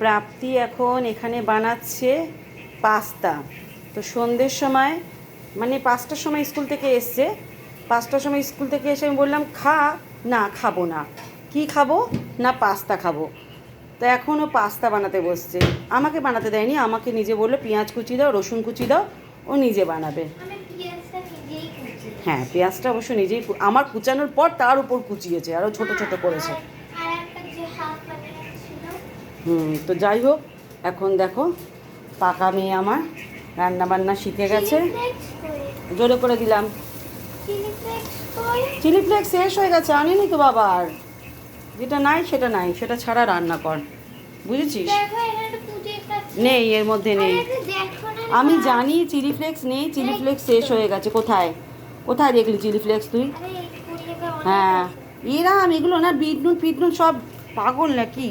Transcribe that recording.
প্রাপ্তি এখন এখানে বানাচ্ছে পাস্তা। তো সন্ধ্যের সময় মানে 5টার সময় স্কুল থেকে এসছে, 5টার সময় স্কুল থেকে এসে আমি বললাম না খাবো না। কি খাবো না, পাস্তা খাবো। তো এখনও পাস্তা বানাতে বসছে। আমাকে বানাতে দেয়নি, আমাকে নিজে বললো পেঁয়াজ কুচি দাও, রসুন কুচি দাও, ও নিজে বানাবে। হ্যাঁ, পেঁয়াজটা অবশ্য নিজেই আমার কুচানোর পর তার উপর কুচিয়েছে, আরও ছোট ছোট করেছে। তো যাই হোক, এখন দেখো পাকা মেয়ে আমার রান্না বান্না শিখে গেছে। জোরে করে দিলাম। চিলি ফ্লেক্স শেষ হয়ে গেছে, আনিনি তো বাবা। আর যেটা নাই সেটা ছাড়া রান্না কর, বুঝেছিস? নেই, এর মধ্যে নেই। আমি জানি চিলি ফ্লেক্স নেই, চিলি ফ্লেক্স শেষ হয়ে গেছে। কোথায় কোথায় দেখলি চিলি ফ্লেক্স তুই? হ্যাঁ, এরা এগুলো না, বিট নুন সব পাগল নাকি?